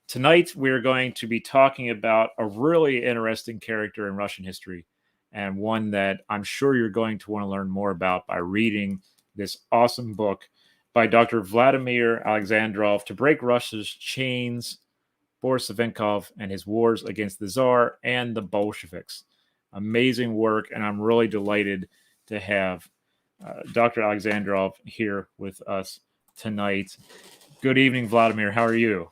Tonight, we're going to be talking about a really interesting character in Russian history, and one that I'm sure you're going to want to learn more about by reading this awesome book by Dr. Vladimir Alexandrov, To Break Russia's Chains, Boris Savinkov and His Wars Against the Tsar and the Bolsheviks. Amazing work, and I'm really delighted to have Dr. Alexandrov here with us tonight. Good evening, Vladimir. How are you?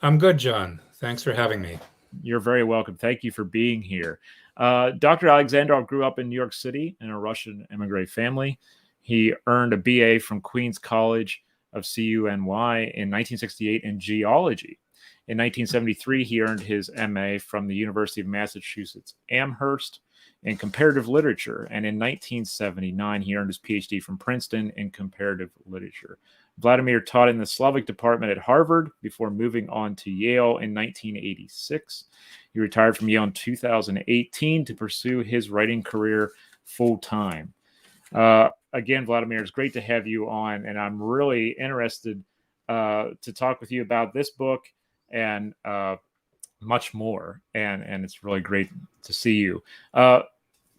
I'm good, John. Thanks for having me. You're very welcome. Thank you for being here. Dr. Alexandrov grew up in New York City in a Russian immigrant family. He earned a BA from Queens College of CUNY in 1968 in geology. In 1973, he earned his MA from the University of Massachusetts Amherst in comparative literature. And in 1979, he earned his PhD from Princeton in comparative literature. Vladimir taught in the Slavic department at Harvard before moving on to Yale in 1986. He retired from Yale in 2018 to pursue his writing career full-time. Again, Vladimir, it's great to have you on, and I'm really interested to talk with you about this book and much more. And it's really great to see you.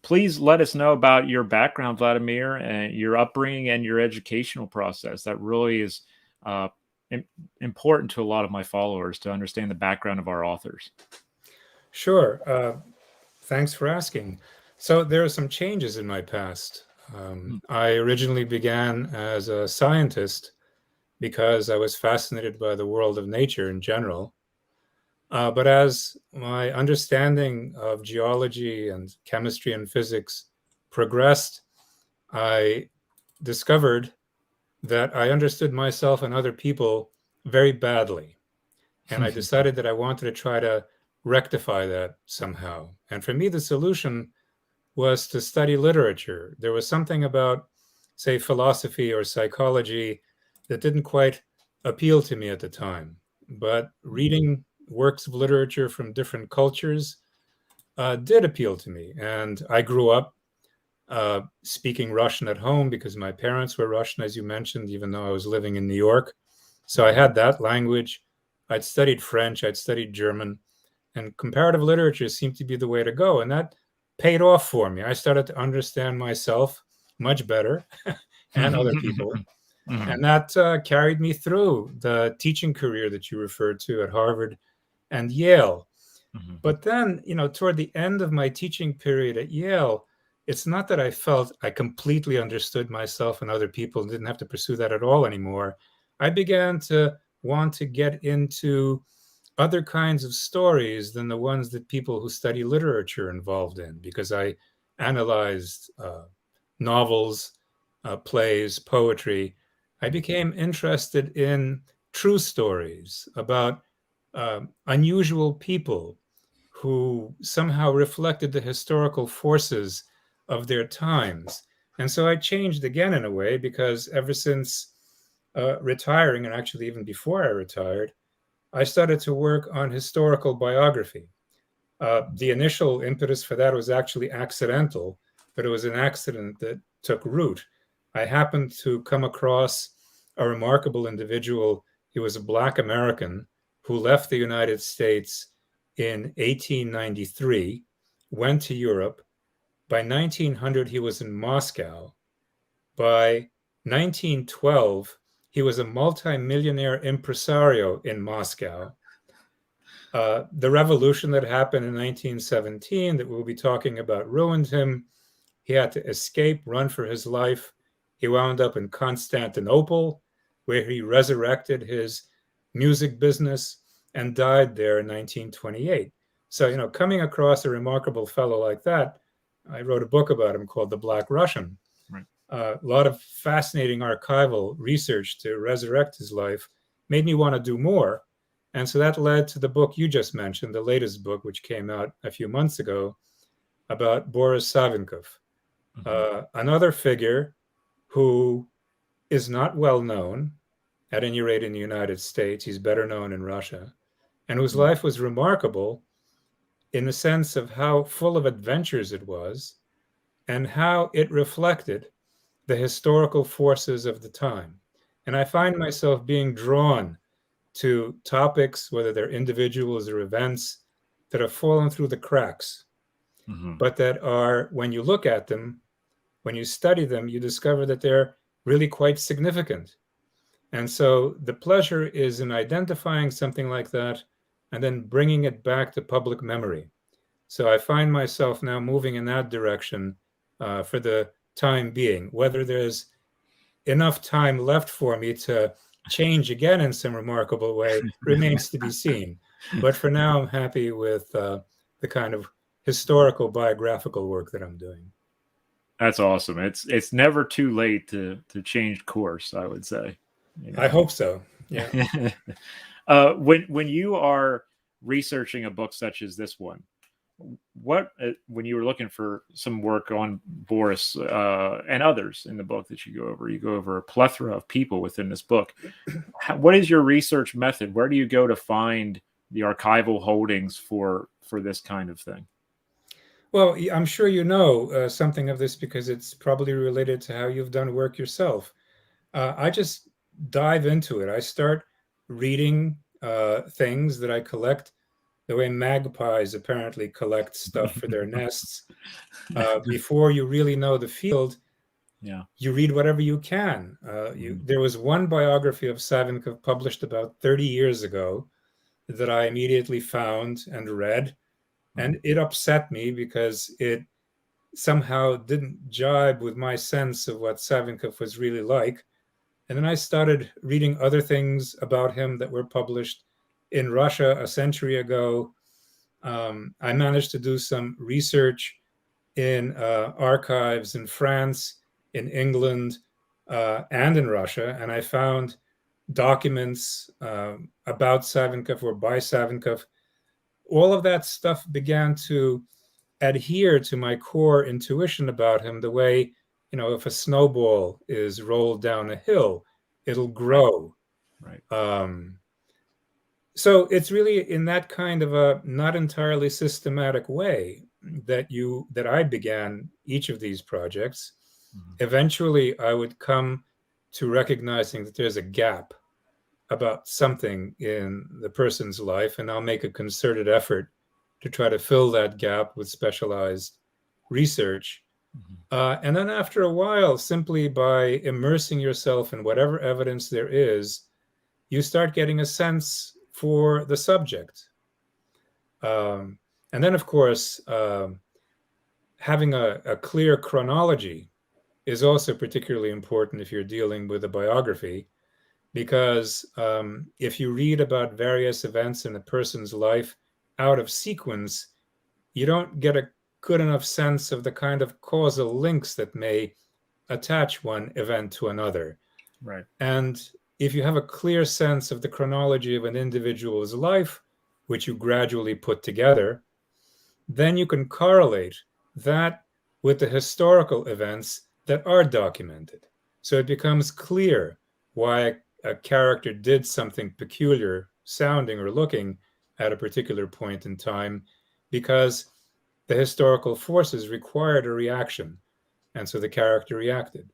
Please let us know about your background, Vladimir, and your upbringing and your educational process. That really is important to a lot of my followers to understand the background of our authors. Sure. Thanks for asking. So there are some changes in my past. I originally began as a scientist because I was fascinated by the world of nature in general. But as my understanding of geology and chemistry and physics progressed, I discovered that I understood myself and other people very badly. And I decided that I wanted to try to rectify that somehow. And for me, the solution was to study literature. There was something about, say, philosophy or psychology that didn't quite appeal to me at the time. But reading works of literature from different cultures did appeal to me. And I grew up speaking Russian at home because my parents were Russian, as you mentioned, even though I was living in New York. So I had that language. I'd studied French, I'd studied German, and comparative literature seemed to be the way to go. And that paid off for me. I started to understand myself much better and other people. And that carried me through the teaching career that you referred to at Harvard and Yale. But then, toward the end of my teaching period at Yale, it's not that I felt I completely understood myself and other people and didn't have to pursue that at all anymore. I began to want to get into other kinds of stories than the ones that people who study literature are involved in, because I analyzed novels, plays, poetry. I became interested in true stories about unusual people who somehow reflected the historical forces of their times. And so I changed again in a way, because ever since retiring, and actually even before I retired, I started to work on historical biography. The initial impetus for that was actually accidental, but it was an accident that took root. I happened to come across a remarkable individual. He was a Black American who left the United States in 1893, went to Europe. By 1900, he was in Moscow. By 1912, he was a multi-millionaire impresario in Moscow. The revolution that happened in 1917 that we'll be talking about ruined him. He had to escape, run for his life. He wound up in Constantinople, where he resurrected his music business and died there in 1928. So, coming across a remarkable fellow like that, I wrote a book about him called The Black Russian. Right. A lot of fascinating archival research to resurrect his life made me want to do more. And so that led to the book you just mentioned, the latest book, which came out a few months ago, about Boris Savinkov, another figure who is not well known, at any rate in the United States. He's better known in Russia, and whose life was remarkable in the sense of how full of adventures it was and how it reflected the historical forces of the time. And I find myself being drawn to topics, whether they're individuals or events, that have fallen through the cracks, but that are, when you look at them, when you study them, you discover that they're really quite significant. And so the pleasure is in identifying something like that and then bringing it back to public memory. So I find myself now moving in that direction for the time being. Whether there's enough time left for me to change again in some remarkable way remains to be seen. But for now, I'm happy with the kind of historical biographical work that I'm doing. That's awesome. It's never too late to change course, I would say. You know? I hope so. Yeah. When you are researching a book such as this one, when you were looking for some work on Boris and others in the book that you go over a plethora of people within this book. What is your research method? Where do you go to find the archival holdings for this kind of thing? Well, I'm sure you know something of this because it's probably related to how you've done work yourself. I just dive into it. I start reading things that I collect the way magpies apparently collect stuff for their nests. Before you really know the field, you read whatever you can. There was one biography of Savinkov published about 30 years ago that I immediately found and read. And it upset me because it somehow didn't jibe with my sense of what Savinkov was really like. And then I started reading other things about him that were published in Russia a century ago. I managed to do some research in archives in France, in England, and in Russia. And I found documents about Savinkov or by Savinkov. All of that stuff began to adhere to my core intuition about him, the way, if a snowball is rolled down a hill, it'll grow. Right. So it's really in that kind of a not entirely systematic way that I began each of these projects. Eventually, I would come to recognizing that there's a gap about something in the person's life, and I'll make a concerted effort to try to fill that gap with specialized research. And then after a while, simply by immersing yourself in whatever evidence there is, you start getting a sense for the subject. And then, of course, having a clear chronology is also particularly important if you're dealing with a biography, because if you read about various events in a person's life out of sequence, you don't get a good enough sense of the kind of causal links that may attach one event to another. Right. And if you have a clear sense of the chronology of an individual's life, which you gradually put together, then you can correlate that with the historical events that are documented. So it becomes clear why a character did something peculiar sounding or looking at a particular point in time, because the historical forces required a reaction, and so the character reacted.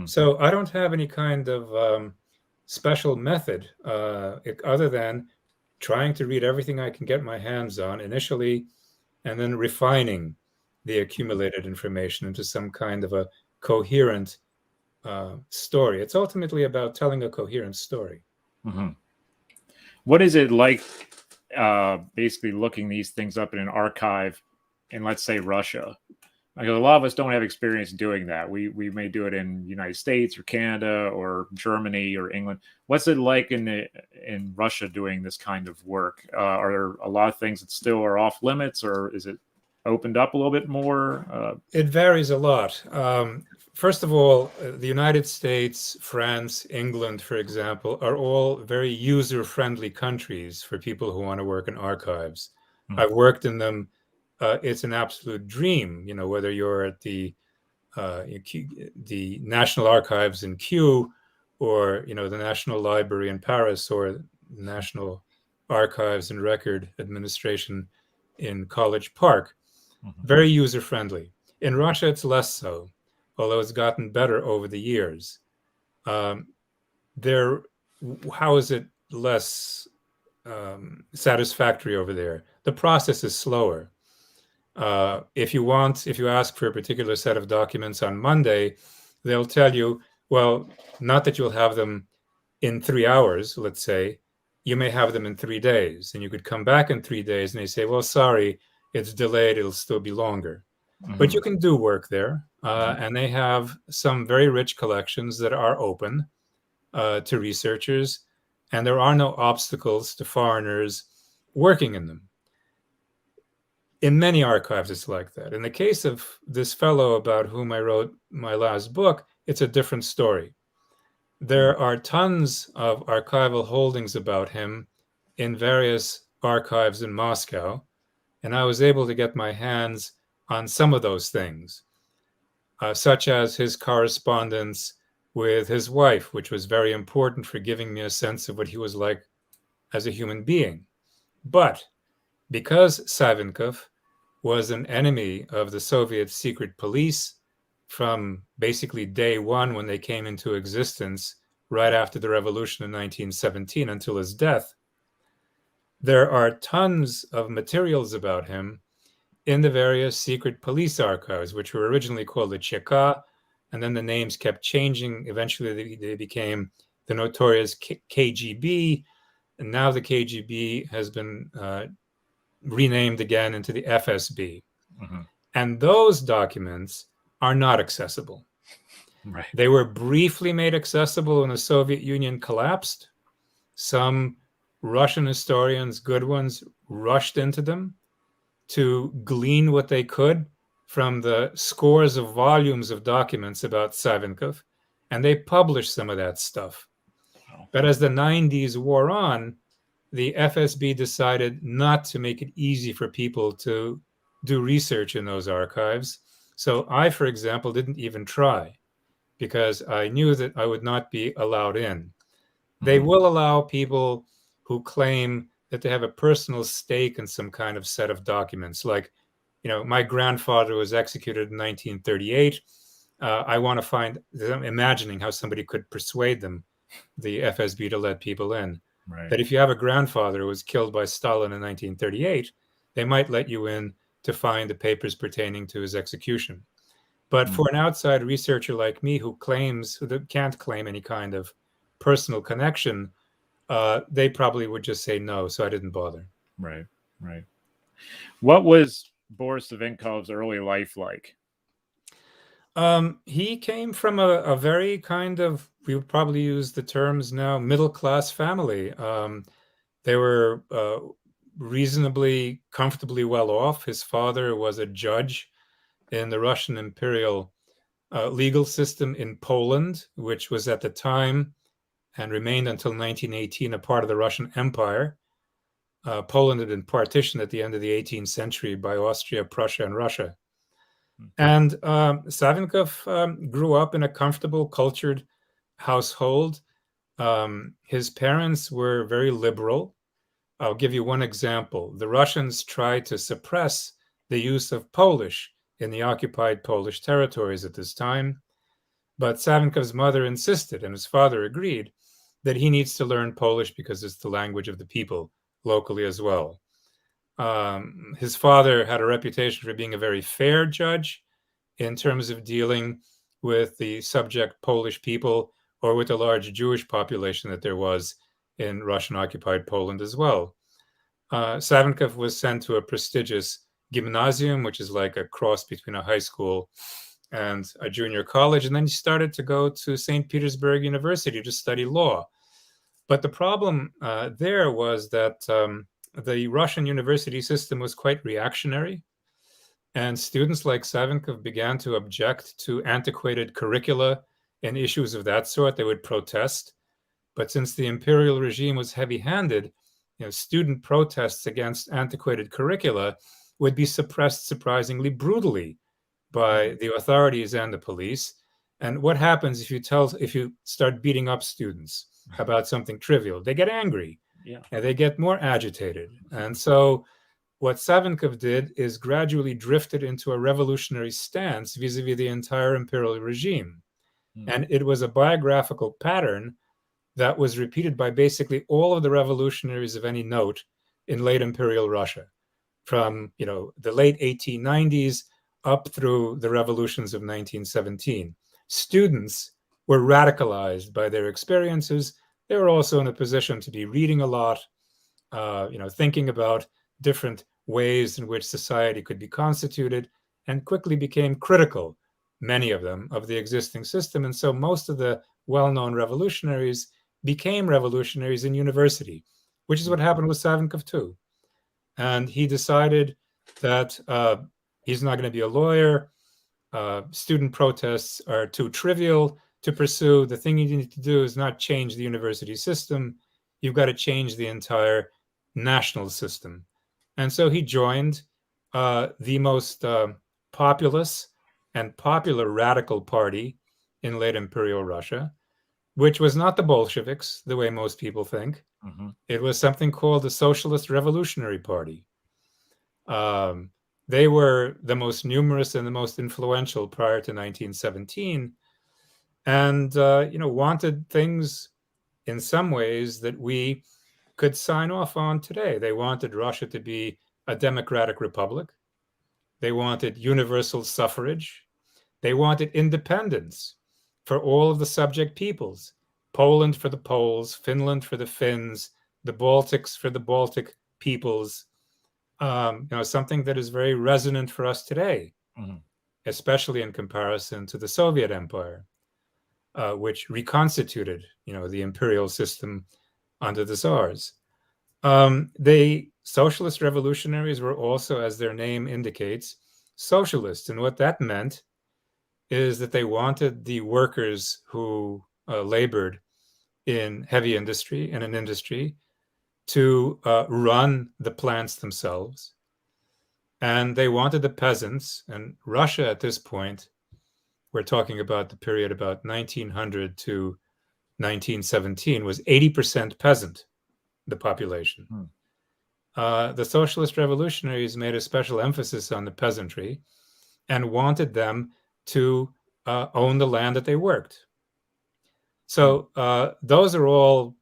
So I don't have any kind of special method other than trying to read everything I can get my hands on initially, and then refining the accumulated information into some kind of a coherent story. It's ultimately about telling a coherent story. What is it like basically looking these things up in an archive in, let's say, Russia? Like, a lot of us don't have experience doing that. We may do it in the United States or Canada or Germany or England. What's it like in Russia doing this kind of work? Are there a lot of things that still are off limits, or is it opened up a little bit more? It varies a lot. First of all, the United States, France, England, for example, are all very user-friendly countries for people who want to work in archives. I've worked in them. It's an absolute dream, whether you're at the National Archives in Kew, or the National Library in Paris, or National Archives and Record Administration in College Park. Very user-friendly. In Russia, it's less so, although it's gotten better over the years. How is it less satisfactory over there. The process is slower. If you ask for a particular set of documents on Monday, they'll tell you, well, not that you'll have them in 3 hours, let's say, you may have them in 3 days, and you could come back in 3 days, and they say, well, sorry, it's delayed, it'll still be longer. But you can do work there, and they have some very rich collections that are open to researchers, and there are no obstacles to foreigners working in them. In many archives, it's like that. In the case of this fellow about whom I wrote my last book, it's a different story. There are tons of archival holdings about him in various archives in Moscow, and I was able to get my hands on some of those things, such as his correspondence with his wife, which was very important for giving me a sense of what he was like as a human being. But because Savinkov was an enemy of the Soviet secret police from basically day one when they came into existence right after the revolution in 1917 until his death, there are tons of materials about him in the various secret police archives, which were originally called the Cheka, and then the names kept changing. Eventually, they became the notorious KGB, and now the KGB has been renamed again into the FSB. And those documents are not accessible. Right. They were briefly made accessible when the Soviet Union collapsed. Some Russian historians, good ones, rushed into them to glean what they could from the scores of volumes of documents about Savinkov, and they published some of that stuff. But as the 90s wore on, the FSB decided not to make it easy for people to do research in those archives. So I, for example, didn't even try because I knew that I would not be allowed in. They will allow people who claim that they have a personal stake in some kind of set of documents. Like, my grandfather was executed in 1938. I want to find, I'm imagining how somebody could persuade them, the FSB, to let people in. Right. That if you have a grandfather who was killed by Stalin in 1938, they might let you in to find the papers pertaining to his execution. But for an outside researcher like me who can't claim any kind of personal connection, they probably would just say no, so I didn't bother. Right. What was Boris Savinkov's early life like? He came from a very kind of, we would probably use the terms now, middle-class family. They were reasonably, comfortably well off. His father was a judge in the Russian imperial legal system in Poland, which was at the time and remained until 1918 a part of the Russian Empire. Poland had been partitioned at the end of the 18th century by Austria, Prussia, and Russia. And Savinkov grew up in a comfortable, cultured household. His parents were very liberal. I'll give you one example. The Russians tried to suppress the use of Polish in the occupied Polish territories at this time. But Savinkov's mother insisted, and his father agreed, that he needs to learn Polish because it's the language of the people locally as well. His father had a reputation for being a very fair judge in terms of dealing with the subject Polish people or with the large Jewish population that there was in Russian-occupied Poland as well. Savinkov was sent to a prestigious gymnasium, which is like a cross between a high school and a junior college, and then he started to go to St. Petersburg University to study law. But the problem there was that the Russian university system was quite reactionary, and students like Savinkov began to object to antiquated curricula and issues of that sort. They would protest. But since the imperial regime was heavy-handed, student protests against antiquated curricula would be suppressed surprisingly brutally by the authorities and the police. And what happens if you start beating up students about something trivial? They get angry. Yeah. And they get more agitated. And so what Savinkov did is gradually drifted into a revolutionary stance vis-a-vis the entire imperial regime. And it was a biographical pattern that was repeated by basically all of the revolutionaries of any note in late imperial Russia, from the late 1890s up through the revolutions of 1917. Students were radicalized by their experiences. They were also in a position to be reading a lot, thinking about different ways in which society could be constituted, and quickly became critical, many of them, of the existing system. And so most of the well-known revolutionaries became revolutionaries in university, which is what happened with Savinkov too. And he decided that he's not going to be a lawyer. Student protests are too trivial to pursue. The thing you need to do is not change the university system. You've got to change the entire national system. And so he joined the most populous and popular radical party in late imperial Russia, which was not the Bolsheviks, the way most people think. Mm-hmm. It was something called the Socialist Revolutionary Party. They were the most numerous and the most influential prior to 1917, and wanted things in some ways that we could sign off on today. They wanted Russia to be a democratic republic. They wanted universal suffrage. They wanted independence for all of the subject peoples. Poland for the Poles, Finland for the Finns, the Baltics for the Baltic peoples. Something that is very resonant for us today, especially in comparison to the Soviet Empire, which reconstituted, the imperial system under the Tsars. The socialist revolutionaries were also, as their name indicates, socialists. And what that meant is that they wanted the workers who labored in heavy industry and in industry to run the plants themselves. And they wanted the peasants, and Russia at this point, we're talking about the period about 1900 to 1917, was 80% peasant, the population. The socialist revolutionaries made a special emphasis on the peasantry and wanted them to own the land that they worked. So those are all,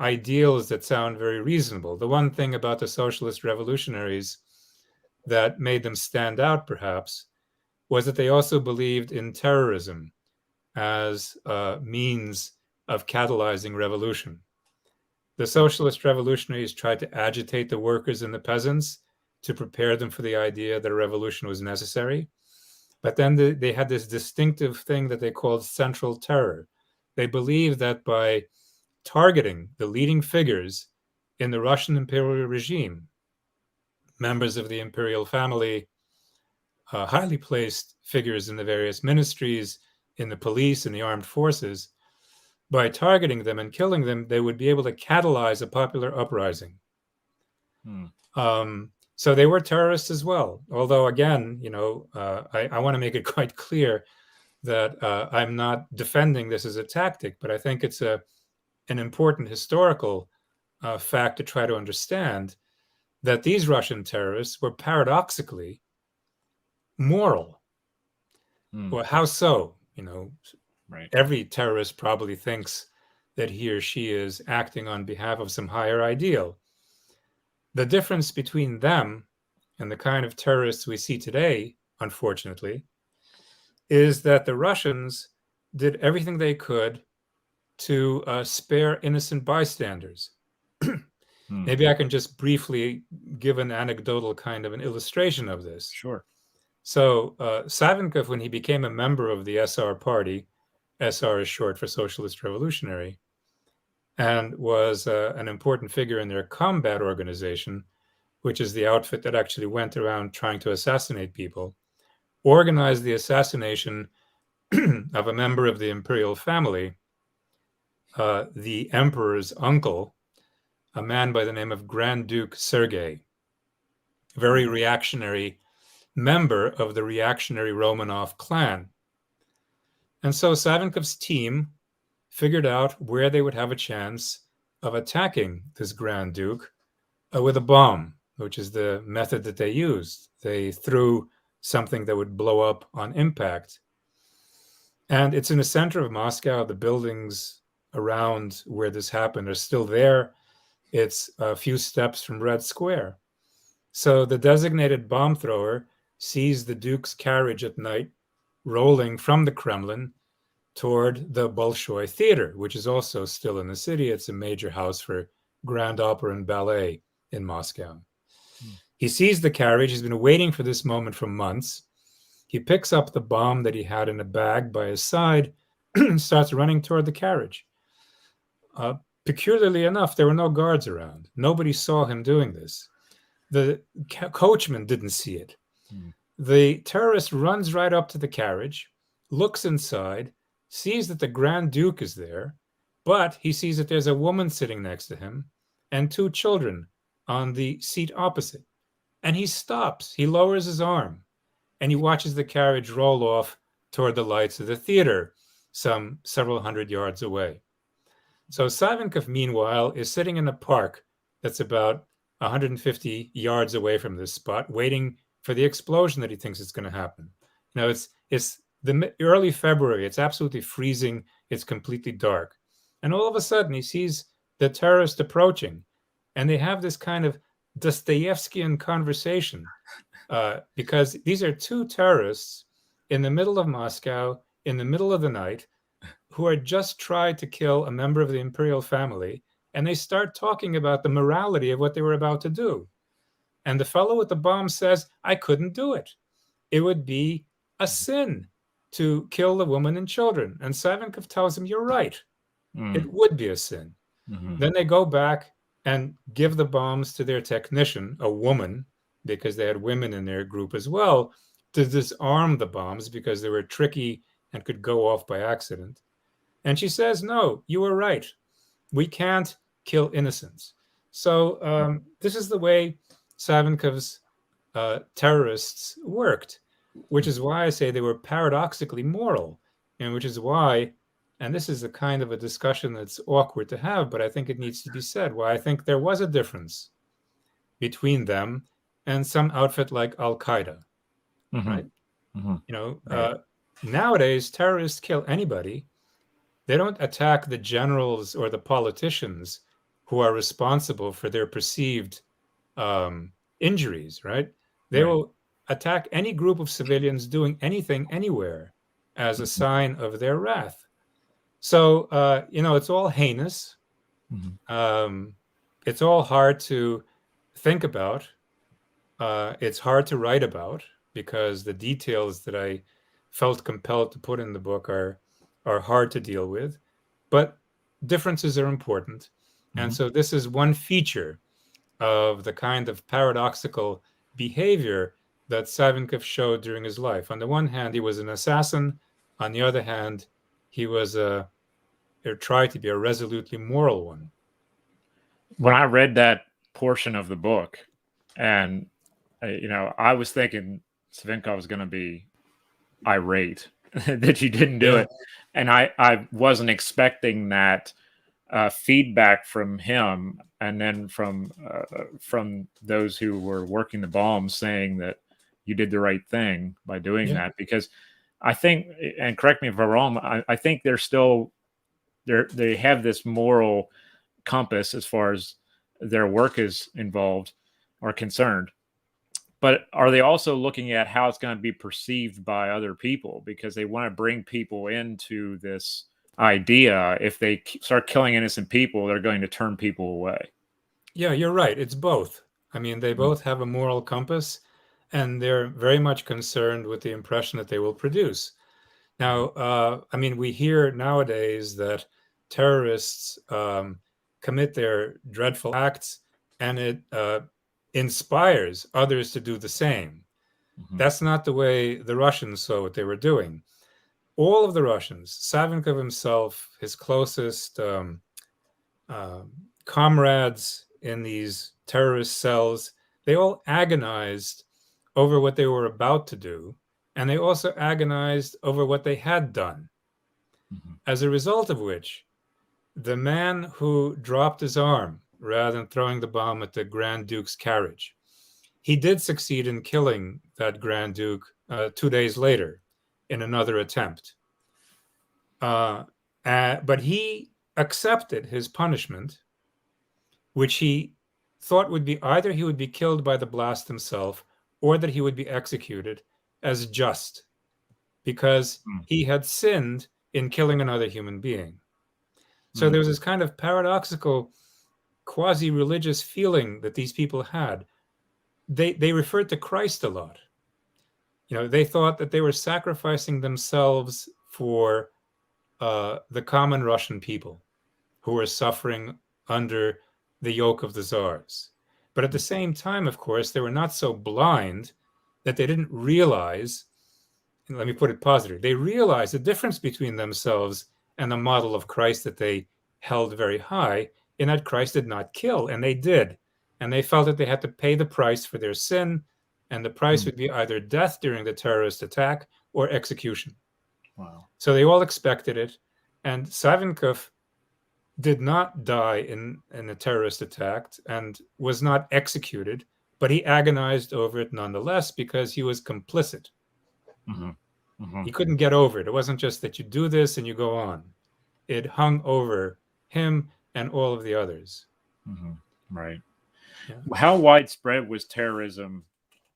ideals that sound very reasonable. The one thing about the socialist revolutionaries that made them stand out, perhaps, was that they also believed in terrorism as a means of catalyzing revolution. The socialist revolutionaries tried to agitate the workers and the peasants to prepare them for the idea that a revolution was necessary. But then they had this distinctive thing that they called central terror. They believed that by targeting the leading figures in the Russian imperial regime, members of the imperial family, highly placed figures in the various ministries, in the police, and the armed forces, by targeting them and killing them, they would be able to catalyze a popular uprising. So they were terrorists as well. Although, again, I want to make it quite clear that I'm not defending this as a tactic, but I think it's an important historical fact to try to understand that these Russian terrorists were paradoxically moral. Well, how so? Right. Every terrorist probably thinks that he or she is acting on behalf of some higher ideal. The difference between them and the kind of terrorists we see today, unfortunately, is that the Russians did everything they could to spare innocent bystanders. Maybe I can just briefly give an anecdotal kind of an illustration of this. Sure. So Savinkov, when he became a member of the SR party, SR is short for Socialist Revolutionary, and was an important figure in their combat organization, which is the outfit that actually went around trying to assassinate people, organized the assassination of a member of the imperial family, the emperor's uncle, a man by the name of Grand Duke Sergei, very reactionary member of the reactionary Romanov clan. And so Savinkov's team figured out where they would have a chance of attacking this Grand Duke with a bomb, which is the method that they used. They threw something that would blow up on impact. And it's in the center of Moscow. The buildings around where this happened are still there. It's a few steps from Red Square. So the designated bomb thrower sees the Duke's carriage at night rolling from the Kremlin toward the Bolshoi Theater, which is also still in the city. It's a major house for grand opera and ballet in Moscow. He sees the carriage. He's been waiting for this moment for months. He picks up the bomb that he had in a bag by his side and starts running toward the carriage. Peculiarly enough, there were no guards around. Nobody saw him doing this. The coachman didn't see it. The terrorist runs right up to the carriage, looks inside, sees that the Grand Duke is there, but he sees that there's a woman sitting next to him and two children on the seat opposite. And he stops. He lowers his arm, and he watches the carriage roll off toward the lights of the theater, some several hundred yards away. So Savinkov, meanwhile, is sitting in a park that's about 150 yards away from this spot, waiting for the explosion that he thinks is going to happen. You know, it's the early February. It's absolutely freezing. It's completely dark. And all of a sudden, he sees the terrorist approaching, and they have this kind of Dostoevskian conversation because these are two terrorists in the middle of Moscow, in the middle of the night, who had just tried to kill a member of the imperial family, and they start talking about the morality of what they were about to do. And the fellow with the bomb says, I couldn't do it. It would be a sin to kill the woman and children. And Savinkov tells him, you're right. It would be a sin. Then they go back and give the bombs to their technician, a woman, because they had women in their group as well, to disarm the bombs because they were tricky and could go off by accident. And she says, no, you were right. We can't kill innocents. So this is the way Savinkov's terrorists worked, which is why I say they were paradoxically moral, and which is why, and this is a kind of a discussion that's awkward to have, but I think it needs to be said, why I think there was a difference between them and some outfit like Al-Qaeda, right? You know, nowadays, terrorists kill anybody. They don't attack the generals or the politicians who are responsible for their perceived injuries, right? They will attack any group of civilians doing anything anywhere as a sign of their wrath. So, you know, it's all heinous. It's all hard to think about. It's hard to write about because the details that I felt compelled to put in the book are hard to deal with. But differences are important. And so this is one feature of the kind of paradoxical behavior that Savinkov showed during his life. On the one hand, he was an assassin. On the other hand, he was tried to be a resolutely moral one. When I read that portion of the book, and you know, I was thinking Savinkov was going to be irate that you didn't do it, and I wasn't expecting that feedback from him, and then from those who were working the bombs saying that you did the right thing by doing that. Because I think, and correct me if I'm wrong, I think they're still they have this moral compass as far as their work is involved or concerned. But are they also looking at how it's going to be perceived by other people? Because they want to bring people into this idea. If they start killing innocent people, they're going to turn people away. Yeah, you're right. It's both. I mean, they both have a moral compass, and they're very much concerned with the impression that they will produce. Now, I mean, we hear nowadays that terrorists commit their dreadful acts, and it inspires others to do the same. That's not the way the Russians saw what they were doing. All of the Russians, Savinkov himself, his closest comrades in these terrorist cells, they all agonized over what they were about to do, and they also agonized over what they had done. As a result of which, the man who dropped his arm rather than throwing the bomb at the Grand Duke's carriage, he did succeed in killing that Grand Duke 2 days later in another attempt. But he accepted his punishment, which he thought would be either he would be killed by the blast himself or that he would be executed, as just, because he had sinned in killing another human being. So there was this kind of paradoxical, quasi-religious feeling that these people had. They referred to Christ a lot. They thought that they were sacrificing themselves for the common Russian people who were suffering under the yoke of the Tsars. But at the same time, of course, they were not so blind that they didn't realize, and let me put it positively, they realized the difference between themselves and the model of Christ that they held very high, in that Christ did not kill, and they did. And they felt that they had to pay the price for their sin, and the price would be either death during the terrorist attack or execution. Wow. So they all expected it. And Savinkov did not die in a terrorist attack and was not executed, but he agonized over it nonetheless because he was complicit. He couldn't get over it. It wasn't just that you do this and you go on. It hung over him and all of the others. Right. Yeah. How widespread was terrorism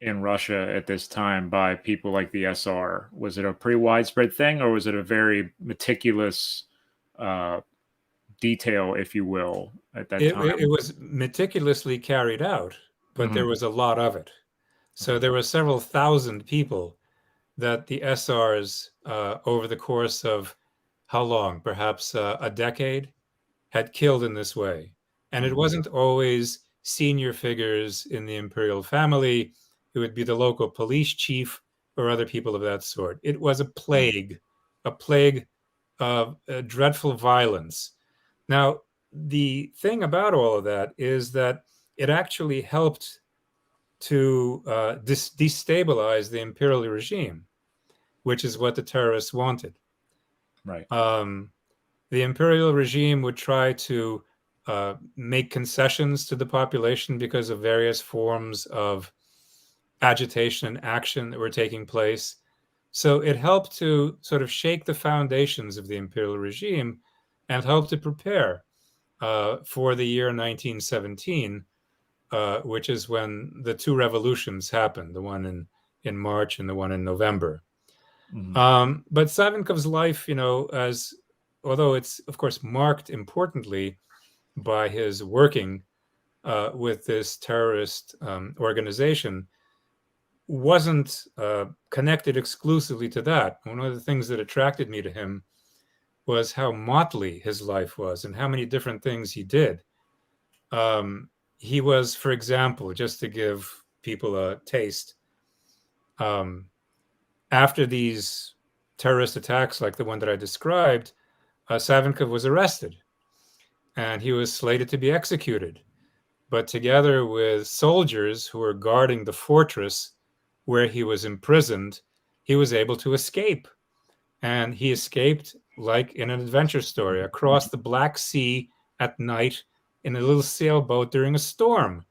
in Russia at this time by people like the SR? Was it a pretty widespread thing, or was it a very meticulous detail, if you will, at that time? It was meticulously carried out, but there was a lot of it. So there were several thousand people that the SRs, over the course of how long? Perhaps a decade, had killed in this way. And it wasn't always senior figures in the imperial family. It would be the local police chief or other people of that sort. It was a plague of dreadful violence. Now, the thing about all of that is that it actually helped to destabilize the imperial regime, which is what the terrorists wanted. Right. The imperial regime would try to make concessions to the population because of various forms of agitation and action that were taking place. So it helped to sort of shake the foundations of the imperial regime and helped to prepare for the year 1917, which is when the two revolutions happened, the one in March and the one in November. But Savinkov's life, although it's, of course, marked importantly by his working with this terrorist organization, wasn't connected exclusively to that. One of the things that attracted me to him was how motley his life was and how many different things he did. He was, for example, just to give people a taste, after these terrorist attacks like the one that I described, Savinkov was arrested and he was slated to be executed. But together with soldiers who were guarding the fortress where he was imprisoned, he was able to escape. And he escaped, like in an adventure story, across the Black Sea at night in a little sailboat during a storm.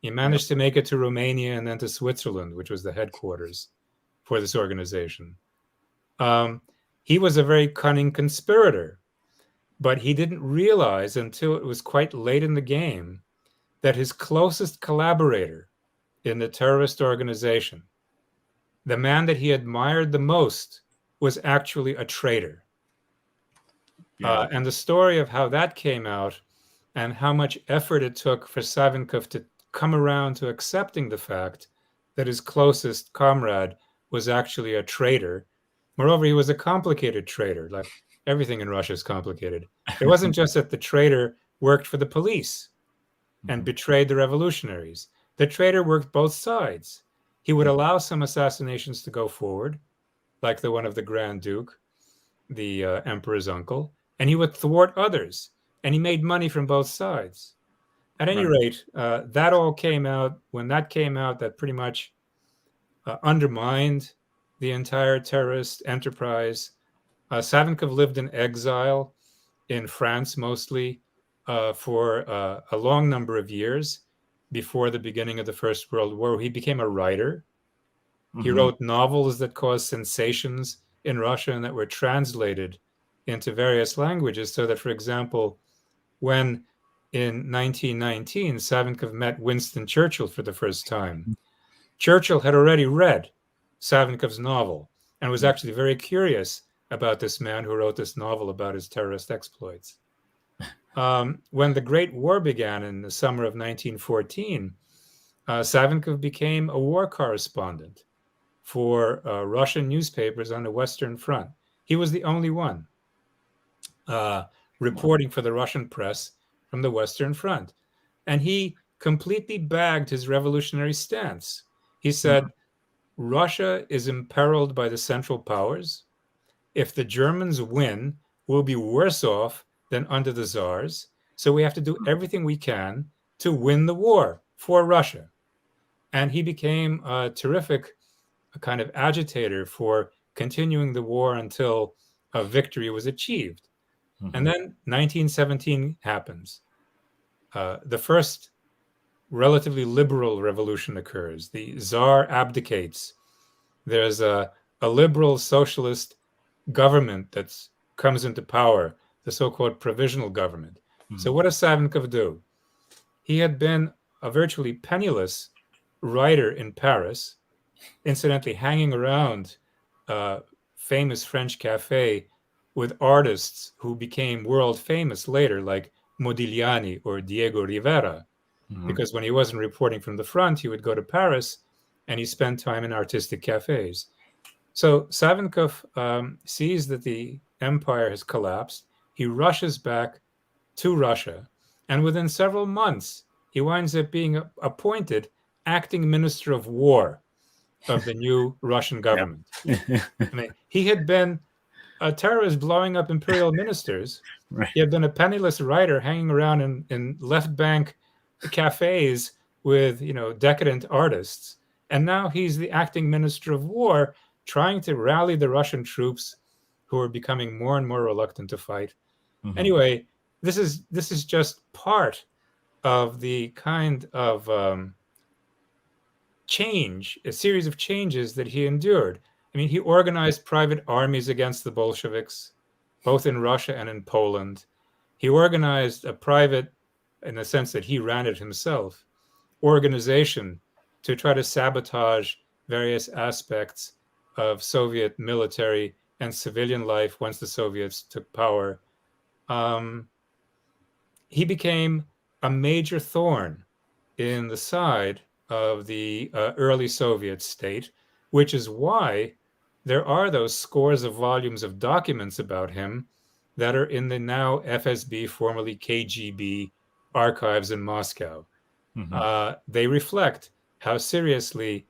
He managed to make it to Romania and then to Switzerland, which was the headquarters for this organization. He was a very cunning conspirator, but he didn't realize until it was quite late in the game that his closest collaborator in the terrorist organization, the man that he admired the most, was actually a traitor. And the story of how that came out and how much effort it took for Savinkov to come around to accepting the fact that his closest comrade was actually a traitor. Moreover, he was a complicated traitor. Like everything in Russia is complicated. It wasn't just that the traitor worked for the police and betrayed the revolutionaries. The traitor worked both sides. He would allow some assassinations to go forward, like the one of the Grand Duke, the emperor's uncle, and he would thwart others. And he made money from both sides. At any rate, that all came out. When that came out, that pretty much undermined the entire terrorist enterprise. Savinkov lived in exile in France mostly for a long number of years before the beginning of the First World War. He became a writer. He wrote novels that caused sensations in Russia and that were translated into various languages, so that, for example, when in 1919 Savinkov met Winston Churchill for the first time, Churchill had already read Savinkov's novel and was actually very curious about this man who wrote this novel about his terrorist exploits. When the Great War began in the summer of 1914, Savinkov became a war correspondent for Russian newspapers on the Western Front. He was the only one reporting for the Russian press from the Western Front. And he completely bagged his revolutionary stance. He said, Russia is imperiled by the Central Powers. If the Germans win, we'll be worse off than under the Tsars. So we have to do everything we can to win the war for Russia. And he became a terrific kind of agitator for continuing the war until a victory was achieved. And then 1917 happens. The first relatively liberal revolution occurs. The Tsar abdicates. There's a liberal socialist government that comes into power, the so-called provisional government. So what does Savinkov do? He had been a virtually penniless writer in Paris, incidentally hanging around a famous French cafe with artists who became world famous later, like Modigliani or Diego Rivera, because when he wasn't reporting from the front, he would go to Paris and he spent time in artistic cafes. So Savinkov sees that the empire has collapsed. He rushes back to Russia, and within several months, he winds up being appointed acting minister of war of the new Russian government. I mean, he had been a terrorist blowing up imperial ministers. Right. He had been a penniless writer hanging around in left bank cafes with, decadent artists. And now he's the acting minister of war, trying to rally the Russian troops who are becoming more and more reluctant to fight. Anyway, this is just part of the kind of change, a series of changes that he endured. I mean, he organized private armies against the Bolsheviks, both in Russia and in Poland. He organized a private, in the sense that he ran it himself, organization to try to sabotage various aspects of Soviet military and civilian life once the Soviets took power. He became a major thorn in the side of the early Soviet state, which is why there are those scores of volumes of documents about him that are in the now FSB, formerly KGB, archives in Moscow. They reflect how seriously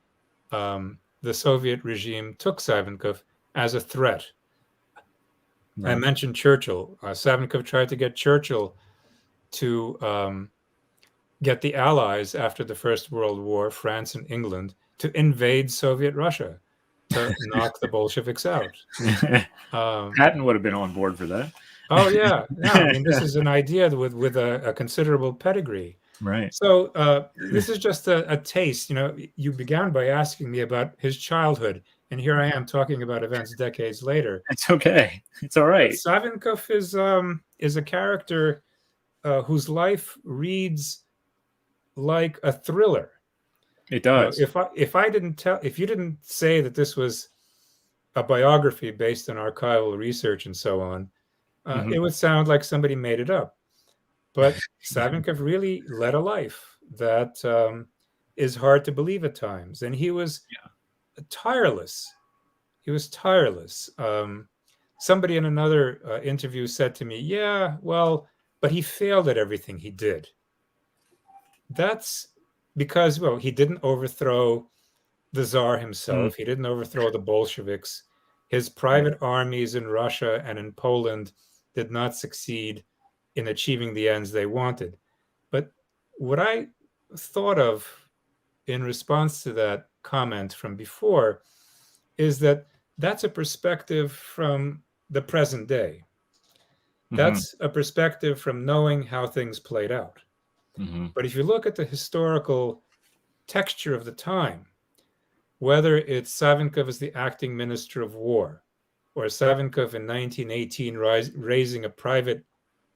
the Soviet regime took Savinkov as a threat. I mentioned Churchill. Savinkov tried to get Churchill to get the Allies after the First World War, France and England, to invade Soviet Russia, to knock the Bolsheviks out. Patton would have been on board for that. Oh, yeah. I mean, this is an idea with a considerable pedigree. Right. So this is just a taste. You began by asking me about his childhood, and here I am talking about events decades later. It's okay. It's all right. Savinkov is a character whose life reads like a thriller. It does. If you didn't say that this was a biography based on archival research and so on, it would sound like somebody made it up. But Savinkov really led a life that is hard to believe at times, and he was tireless. He was tireless. Somebody in another interview said to me, "Yeah, well, but he failed at everything he did." That's because, well, he didn't overthrow the Tsar himself. He didn't overthrow the Bolsheviks. His private armies in Russia and in Poland did not succeed in achieving the ends they wanted. But what I thought of in response to that comment from before is that that's a perspective from the present day. That's a perspective from knowing how things played out. But if you look at the historical texture of the time, whether it's Savinkov as the acting minister of war, or Savinkov in 1918 raising a private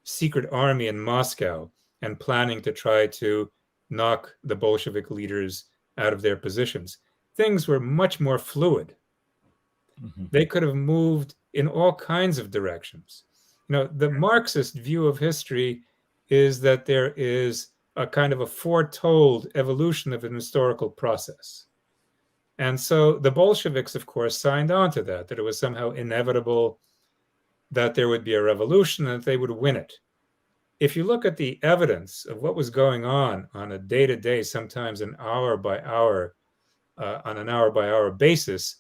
secret army in Moscow and planning to try to knock the Bolshevik leaders out of their positions. Things were much more fluid. Mm-hmm. They could have moved in all kinds of directions. The Marxist view of history is that there is a kind of a foretold evolution of an historical process. And so the Bolsheviks, of course, signed on to that it was somehow inevitable that there would be a revolution and that they would win it. If you look at the evidence of what was going on a day-to-day, sometimes an hour-by-hour, on an hour-by-hour basis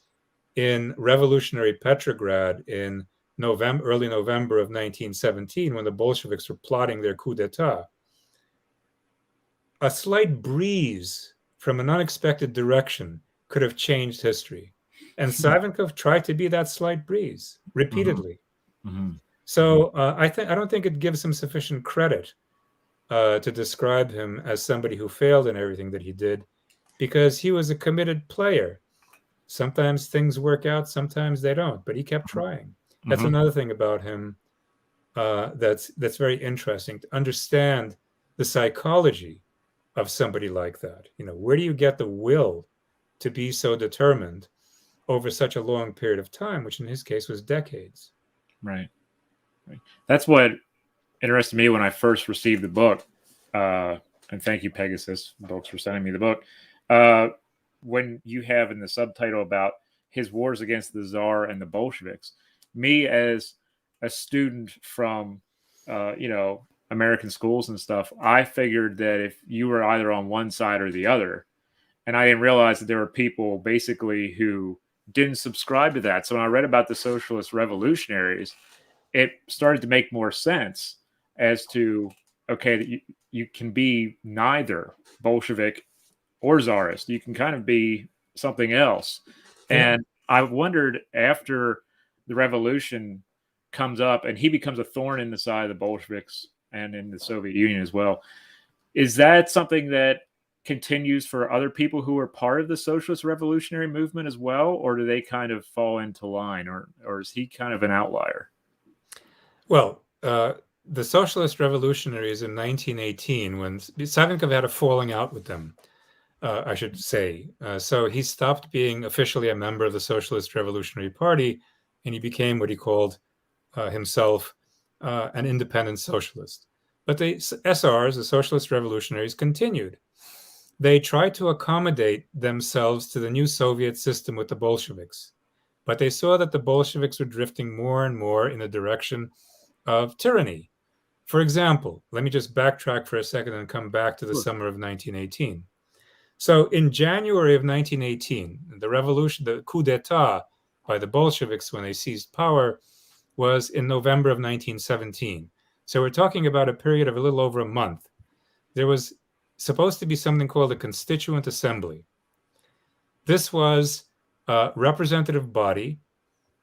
in revolutionary Petrograd in early November of 1917, when the Bolsheviks were plotting their coup d'etat, a slight breeze from an unexpected direction could have changed history. And Savinkov tried to be that slight breeze repeatedly. Mm-hmm. So I don't think it gives him sufficient credit to describe him as somebody who failed in everything that he did, because he was a committed player. Sometimes things work out, sometimes they don't, but he kept trying. That's another thing about him that's very interesting, to understand the psychology of somebody like that. Where do you get the will to be so determined over such a long period of time, which in his case was decades? Right. That's what interested me when I first received the book. And thank you, Pegasus Books, for sending me the book. When you have in the subtitle about his wars against the Tsar and the Bolsheviks, me as a student from, American schools and stuff, I figured that if you were either on one side or the other, and I didn't realize that there were people basically who didn't subscribe to that. So when I read about the socialist revolutionaries, it started to make more sense as to, okay, that you can be neither Bolshevik or Tsarist. You can kind of be something else. Yeah. And I wondered, after the revolution comes up and he becomes a thorn in the side of the Bolsheviks and in the Soviet Union as well, is that something that continues for other people who are part of the socialist revolutionary movement as well? Or do they kind of fall into line, or is he kind of an outlier? Well, the socialist revolutionaries in 1918, when Savinkov had a falling out with them, I should say. So he stopped being officially a member of the Socialist Revolutionary Party, and he became what he called himself an independent socialist. But the SRs, the socialist revolutionaries, continued. They tried to accommodate themselves to the new Soviet system with the Bolsheviks, but they saw that the Bolsheviks were drifting more and more in the direction of tyranny. For example, let me just backtrack for a second and come back to the summer of 1918. So in January of 1918, the revolution, the coup d'etat by the Bolsheviks when they seized power, was in November of 1917. So we're talking about a period of a little over a month. There was supposed to be something called a Constituent Assembly. This was a representative body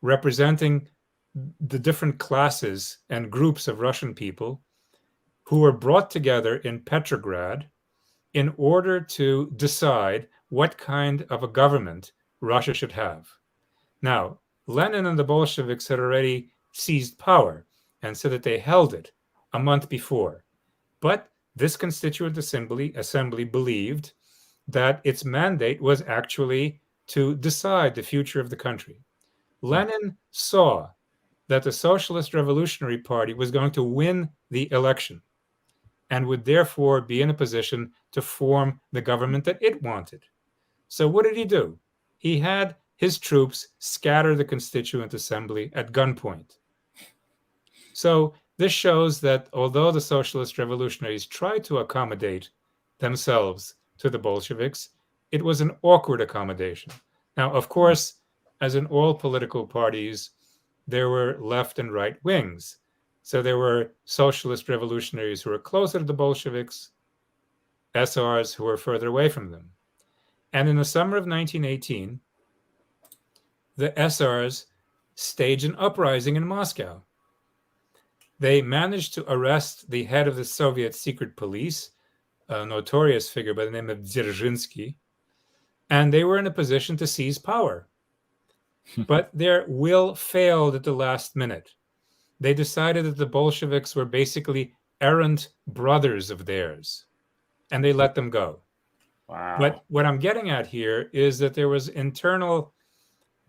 representing the different classes and groups of Russian people who were brought together in Petrograd in order to decide what kind of a government Russia should have. Now, Lenin and the Bolsheviks had already seized power and said that they held it a month before. But this Constituent Assembly believed that its mandate was actually to decide the future of the country. Lenin saw that the Socialist Revolutionary Party was going to win the election and would therefore be in a position to form the government that it wanted. So what did he do? He had his troops scatter the Constituent Assembly at gunpoint. So this shows that although the socialist revolutionaries tried to accommodate themselves to the Bolsheviks, it was an awkward accommodation. Now, of course, as in all political parties, there were left and right wings. So there were socialist revolutionaries who were closer to the Bolsheviks, SRs who were further away from them. And in the summer of 1918, the SRs staged an uprising in Moscow. They managed to arrest the head of the Soviet secret police, a notorious figure by the name of Dzerzhinsky, and they were in a position to seize power. But their will failed at the last minute. They decided that the Bolsheviks were basically errant brothers of theirs, and they let them go. Wow. But what I'm getting at here is that there was internal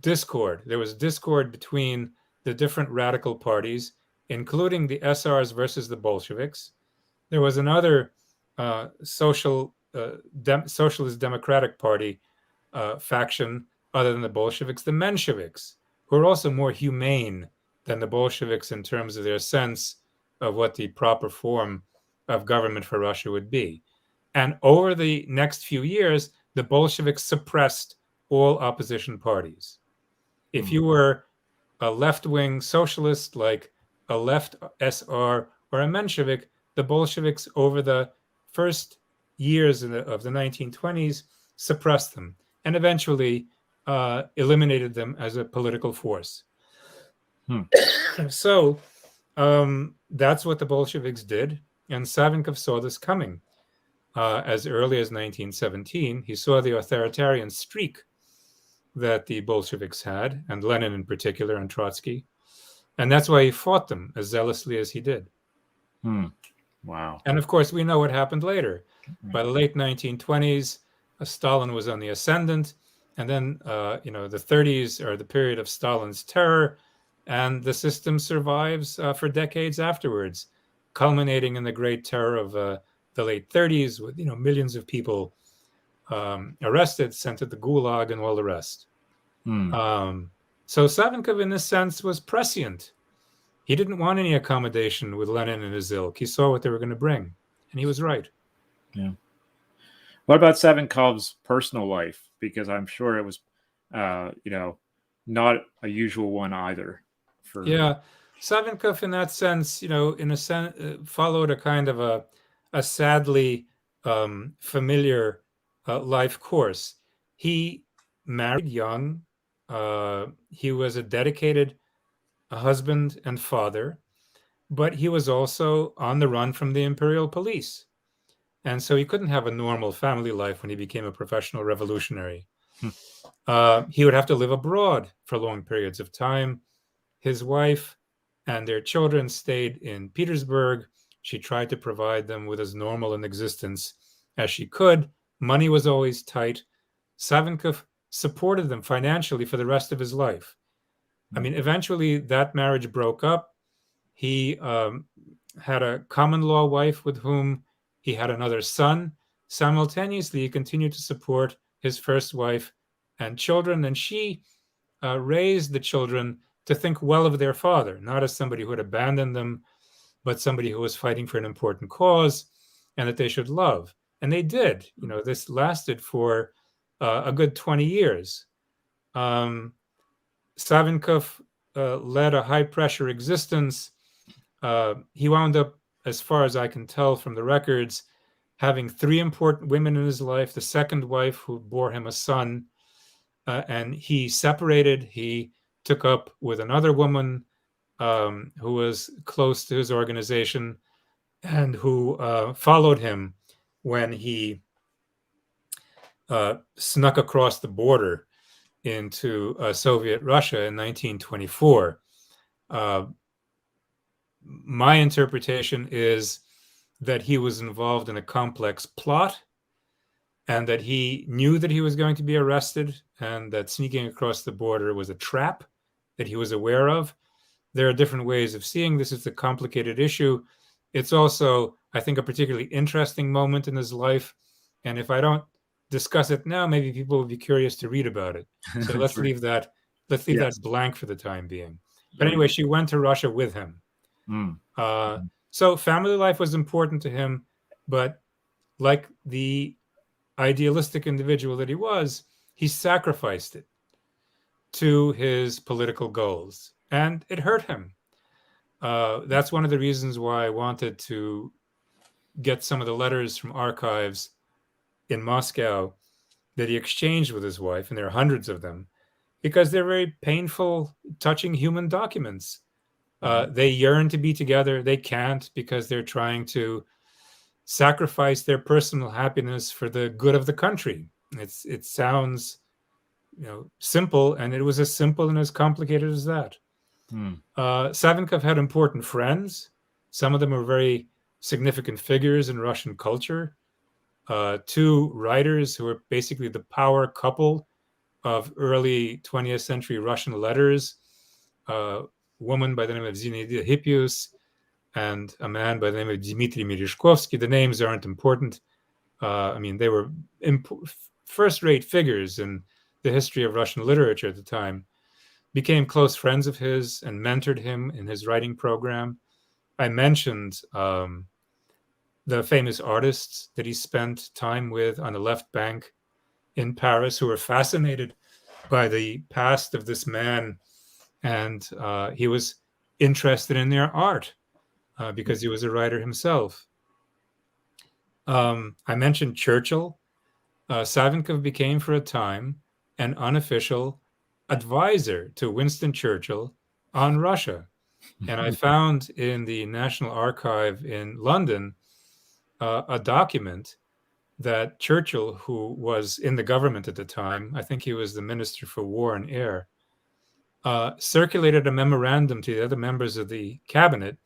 discord. There was discord between the different radical parties, including the SRs versus the Bolsheviks. There was another socialist democratic party faction other than the Bolsheviks, the Mensheviks, who are also more humane than the Bolsheviks in terms of their sense of what the proper form of government for Russia would be. And over the next few years, the Bolsheviks suppressed all opposition parties. If you were a left-wing socialist like a left SR or a Menshevik, the Bolsheviks over the first years of the 1920s suppressed them and eventually eliminated them as a political force. So that's what the Bolsheviks did, and Savinkov saw this coming. As early as 1917, he saw the authoritarian streak that the Bolsheviks had, and Lenin in particular, and Trotsky. And that's why he fought them as zealously as he did. Wow. And of course, we know what happened later. By the late 1920s, Stalin was on the ascendant. And then, the 30s are the period of Stalin's terror. And the system survives for decades afterwards, culminating in the Great Terror of the late 30s with, millions of people arrested, sent to the Gulag, and all the rest. So Savinkov, in this sense, was prescient. He didn't want any accommodation with Lenin and his ilk. He saw what they were going to bring, and he was right. Yeah. What about Savinkov's personal life? Because I'm sure it was, not a usual one either. Yeah, Savinkov, in that sense, followed a kind of a sadly familiar life course. He married young. He was a dedicated husband and father, but he was also on the run from the imperial police. And so he couldn't have a normal family life when he became a professional revolutionary. He would have to live abroad for long periods of time. His wife and their children stayed in Petersburg. She tried to provide them with as normal an existence as she could. Money was always tight. Savinkov supported them financially for the rest of his life. I mean, eventually that marriage broke up. He had a common law wife with whom he had another son. Simultaneously, he continued to support his first wife and children, and she raised the children to think well of their father, not as somebody who had abandoned them, but somebody who was fighting for an important cause and that they should love. And they did. This lasted for a good 20 years. Savinkov led a high-pressure existence. He wound up, as far as I can tell from the records, having 3 important women in his life, the second wife who bore him a son, and he separated. He took up with another woman who was close to his organization and who followed him when he snuck across the border into Soviet Russia in 1924. My interpretation is that he was involved in a complex plot and that he knew that he was going to be arrested and that sneaking across the border was a trap that he was aware of. There are different ways of seeing this. It's a complicated issue. It's also, I think, a particularly interesting moment in his life. And if I don't discuss it now, maybe people will be curious to read about it. So let's leave that. Let's leave that blank for the time being. But anyway, she went to Russia with him. So family life was important to him, but like the idealistic individual that he was, he sacrificed it to his political goals, and it hurt him. That's one of the reasons why I wanted to get some of the letters from archives in Moscow that he exchanged with his wife, and there are hundreds of them, because they're very painful, touching human documents. They yearn to be together. They can't because they're trying to sacrifice their personal happiness for the good of the country. It sounds simple, and it was as simple and as complicated as that. Savinkov had important friends. Some of them were very significant figures in Russian culture. Two writers who were basically the power couple of early 20th century Russian letters, a woman by the name of Zinaida Hippius and a man by the name of Dmitry Merezhkovsky. The names aren't important. They were first-rate figures in the history of Russian literature at the time, became close friends of his and mentored him in his writing program. I mentioned the famous artists that he spent time with on the left bank in Paris, who were fascinated by the past of this man. And he was interested in their art because he was a writer himself. I mentioned Churchill. Savinkov became for a time an unofficial advisor to Winston Churchill on Russia. And I found in the National Archive in London a document that Churchill, who was in the government at the time, I think he was the Minister for War and Air, circulated a memorandum to the other members of the cabinet,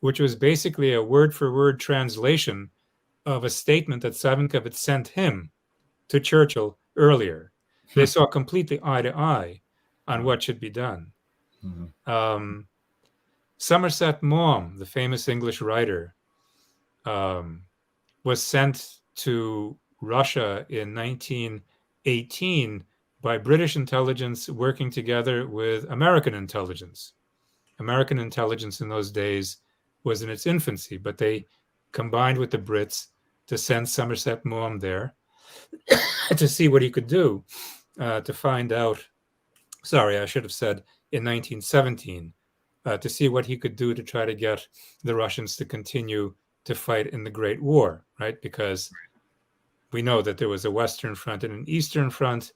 which was basically a word-for-word translation of a statement that Savinkov had sent him to Churchill earlier. They saw completely eye to eye on what should be done. Somerset Maugham, the famous English writer, was sent to Russia in 1918 by British intelligence working together with American intelligence. American intelligence in those days was in its infancy, but they combined with the Brits to send Somerset Maugham there to see what he could do, to find out, sorry, I should have said in 1917, to see what he could do to try to get the Russians to continue to fight in the Great War, right? Because we know that there was a Western Front and an Eastern Front.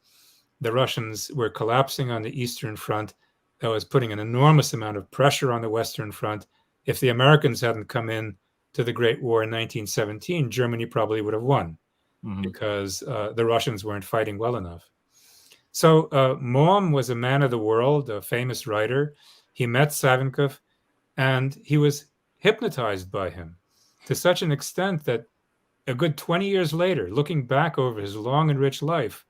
The Russians were collapsing on the Eastern Front. That was putting an enormous amount of pressure on the Western Front. If the Americans hadn't come in to the Great War in 1917, Germany probably would have won because the Russians weren't fighting well enough. So Maugham was a man of the world, a famous writer. He met Savinkov and he was hypnotized by him to such an extent that a good 20 years later, looking back over his long and rich life,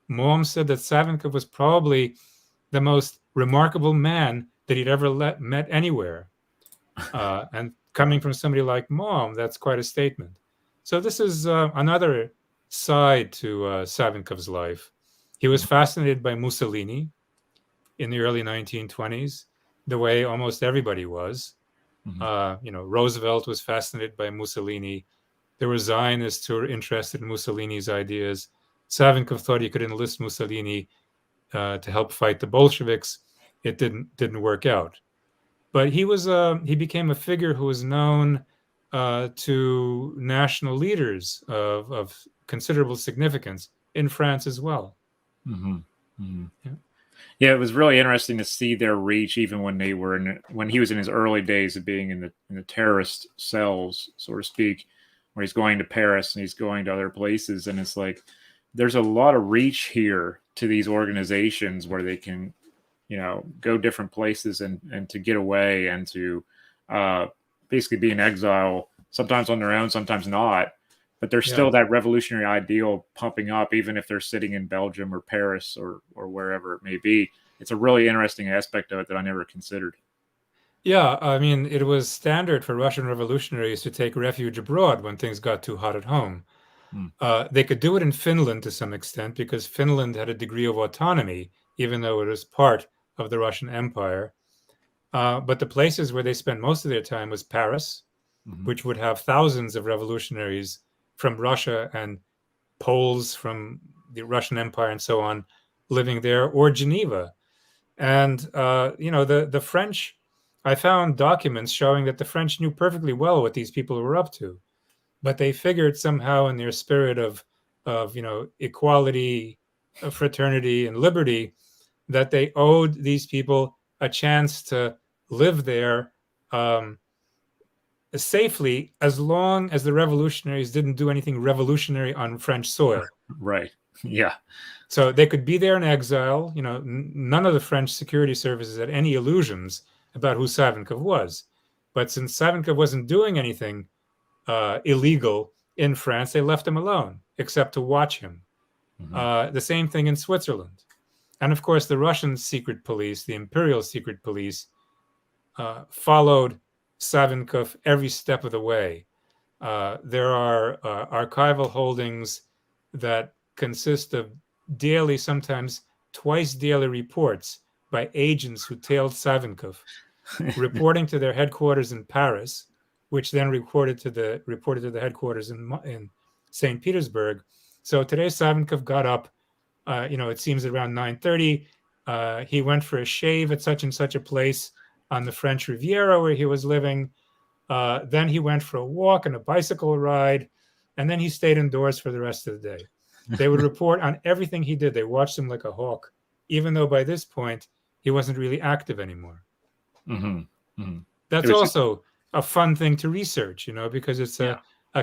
Maugham said that Savinkov was probably the most remarkable man that he'd ever met anywhere. And coming from somebody like Maugham, that's quite a statement. So this is another side to Savinkov's life. He was fascinated by Mussolini in the early 1920s, the way almost everybody was. Roosevelt was fascinated by Mussolini. There were Zionists who were interested in Mussolini's ideas. Savinkov thought he could enlist Mussolini to help fight the Bolsheviks. It didn't work out. But he became a figure who was known to national leaders of considerable significance in France as well. Yeah, it was really interesting to see their reach, even when they were when he was in his early days of being in the terrorist cells, so to speak, where he's going to Paris and he's going to other places, and it's like there's a lot of reach here to these organizations where they can, go different places and to get away and to basically be in exile, sometimes on their own, sometimes not. But there's still that revolutionary ideal pumping up, even if they're sitting in Belgium or Paris or wherever it may be. It's a really interesting aspect of it that I never considered. Yeah, it was standard for Russian revolutionaries to take refuge abroad when things got too hot at home. They could do it in Finland to some extent because Finland had a degree of autonomy, even though it was part of the Russian Empire. But the places where they spent most of their time was Paris, which would have thousands of revolutionaries from Russia and Poles from the Russian Empire and so on living there, or Geneva. And, the French, I found documents showing that the French knew perfectly well what these people were up to, but they figured somehow in their spirit of equality, fraternity, and liberty, that they owed these people a chance to live there safely, as long as the revolutionaries didn't do anything revolutionary on French soil. Right. Yeah. So they could be there in exile. None of the French security services had any illusions about who Savinkov was. But since Savinkov wasn't doing anything illegal in France, they left him alone, except to watch him. The same thing in Switzerland. And of course, the Russian secret police, the imperial secret police, followed Savinkov every step of the way. There are archival holdings that consist of daily, sometimes twice daily reports by agents who tailed Savinkov, reporting to their headquarters in Paris, which then reported to the headquarters in St. Petersburg. So today Savinkov got up, it seems around 9:30. He went for a shave at such and such a place on the French Riviera where he was living. Then he went for a walk and a bicycle ride, and then he stayed indoors for the rest of the day. They would report on everything he did. They watched him like a hawk, even though by this point he wasn't really active anymore. That's also a fun thing to research, because it's a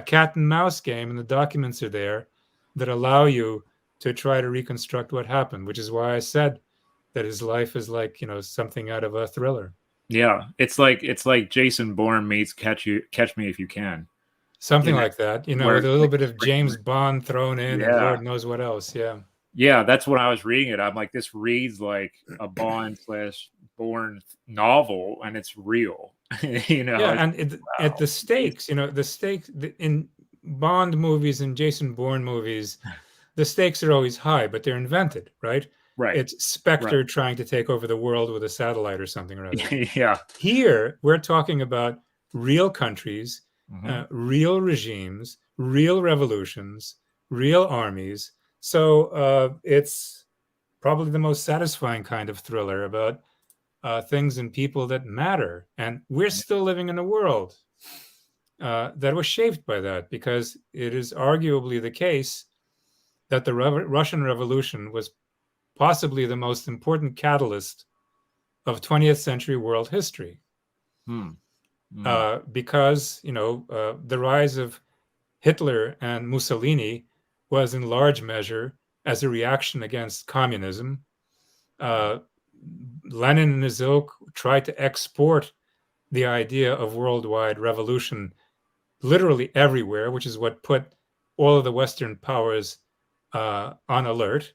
cat and mouse game, and the documents are there that allow you to try to reconstruct what happened, which is why I said that his life is like, something out of a thriller. Yeah, it's like Jason Bourne meets Catch Me If You Can. Something like that, with a little bit of James Bond thrown in, and Lord knows what else. Yeah, that's when I was reading it. I'm like, this reads like a Bond/Bourne novel, and it's real. Yeah, and at the stakes, the stakes in Bond movies and Jason Bourne movies, the stakes are always high, but they're invented, right? Right. It's Spectre trying to take over the world with a satellite or something or other. Yeah. Here, we're talking about real countries, real regimes, real revolutions, real armies. So it's probably the most satisfying kind of thriller about things and people that matter. And we're still living in a world that was shaped by that, because it is arguably the case that the Russian Revolution was possibly the most important catalyst of 20th century world history. Because, the rise of Hitler and Mussolini was in large measure as a reaction against communism. Lenin and his ilk tried to export the idea of worldwide revolution literally everywhere, which is what put all of the Western powers on alert.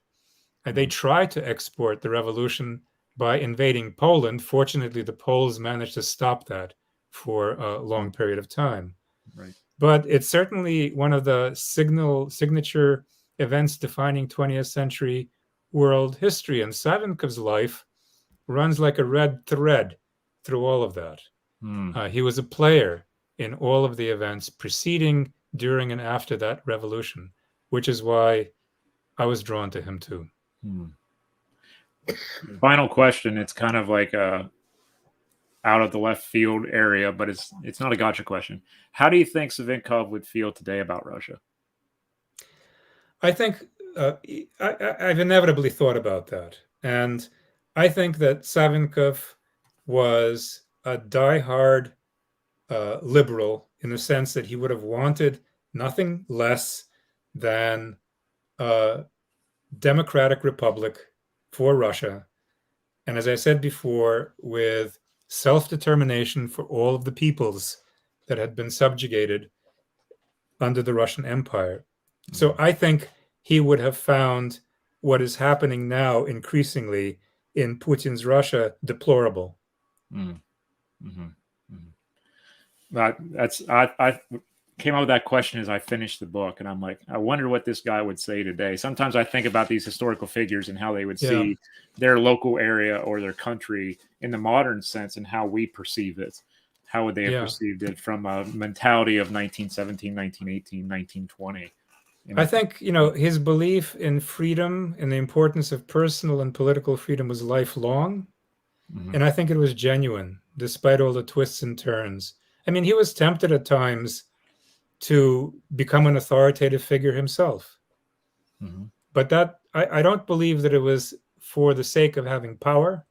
And they tried to export the revolution by invading Poland. Fortunately, the Poles managed to stop that for a long period of time. Right. But it's certainly one of the signature events defining 20th century world history. And Savinkov's life runs like a red thread through all of that. He was a player in all of the events preceding, during, and after that revolution, which is why I was drawn to him too. Final question. It's kind of like a out of the left field area, but it's not a gotcha question. How do you think Savinkov would feel today about Russia? I think I've inevitably thought about that. And I think that Savinkov was a diehard liberal, in the sense that he would have wanted nothing less than a democratic republic for Russia. And as I said before, with self-determination for all of the peoples that had been subjugated under the Russian Empire. So I think he would have found what is happening now increasingly in Putin's Russia deplorable. I came up with that question as I finished the book, and I'm like, I wonder what this guy would say today. Sometimes I think about these historical figures and how they would see their local area or their country in the modern sense, and how we perceive it. How would they have perceived it from a mentality of 1917, 1918, 1920? I think, his belief in freedom and the importance of personal and political freedom was lifelong. And I think it was genuine, despite all the twists and turns. I mean, he was tempted at times to become an authoritative figure himself. But that I don't believe that it was for the sake of having power.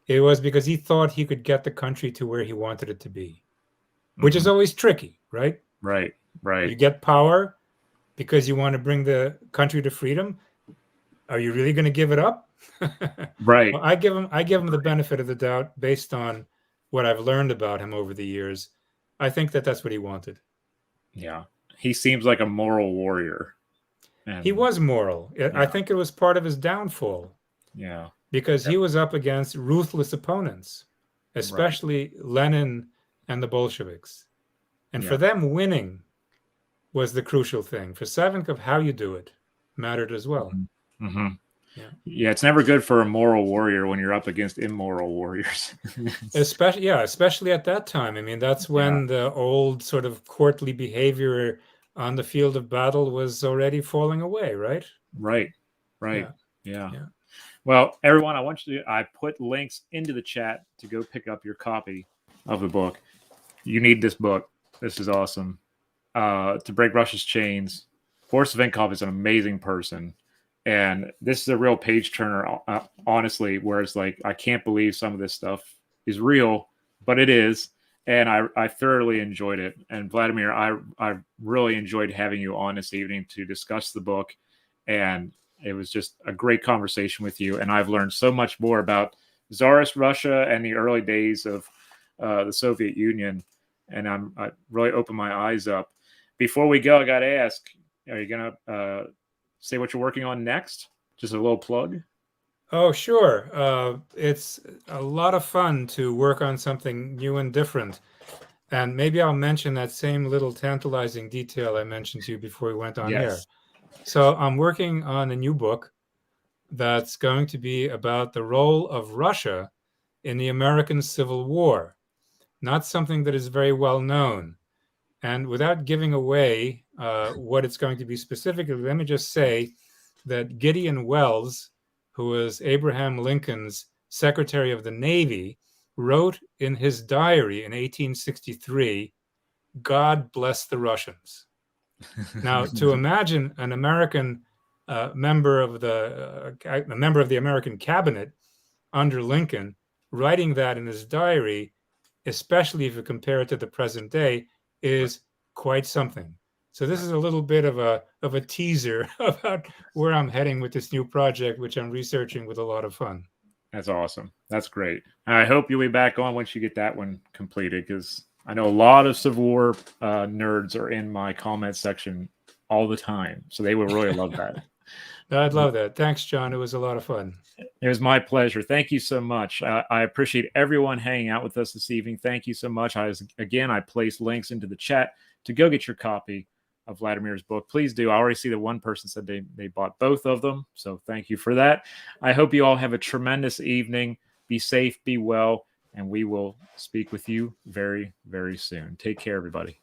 It was because he thought he could get the country to where he wanted it to be, which is always tricky, right? Right. You get power, because you want to bring the country to freedom, are you really going to give it up? Right. Well, I give him the benefit of the doubt based on what I've learned about him over the years. I think that that's what he wanted. Yeah. He seems like a moral warrior. And, he was moral. I think it was part of his downfall. Yeah. Because he was up against ruthless opponents, especially Lenin and the Bolsheviks. And for them, winning was the crucial thing. For Savinkov, how you do it mattered as well. Mm-hmm. Yeah, it's never good for a moral warrior when you're up against immoral warriors. especially at that time. I mean, that's when the old sort of courtly behavior on the field of battle was already falling away, right? Right. Yeah. Well, everyone, I put links into the chat to go pick up your copy of the book. You need this book. This is awesome. To Break Russia's Chains. Boris Savinkov is an amazing person. And this is a real page turner, honestly, where it's like, I can't believe some of this stuff is real, but it is. And I thoroughly enjoyed it. And Vladimir, I really enjoyed having you on this evening to discuss the book. And it was just a great conversation with you. And I've learned so much more about Tsarist Russia and the early days of the Soviet Union. And I really opened my eyes up. Before we go, I got to ask, are you going to say what you're working on next? Just a little plug. Oh, sure. It's a lot of fun to work on something new and different. And maybe I'll mention that same little tantalizing detail I mentioned to you before we went on air. So I'm working on a new book that's going to be about the role of Russia in the American Civil War, not something that is very well known. And without giving away what it's going to be specifically, let me just say that Gideon Welles, who was Abraham Lincoln's Secretary of the Navy, wrote in his diary in 1863, "God bless the Russians." Now, to imagine an American member of the American cabinet under Lincoln writing that in his diary, especially if you compare it to the present day, is quite something. So this is a little bit of a teaser about where I'm heading with this new project, which I'm researching with a lot of fun. That's awesome. That's great. I hope you'll be back on once you get that one completed, because I know a lot of Civil War nerds are in my comment section all the time. So they will really love that. I'd love that. Thanks, John. It was a lot of fun. It was my pleasure. Thank you so much. I appreciate everyone hanging out with us this evening. Thank you so much. I placed links into the chat to go get your copy of Vladimir's book. Please do. I already see that one person said they bought both of them. So thank you for that. I hope you all have a tremendous evening. Be safe, be well, and we will speak with you very, very soon. Take care, everybody.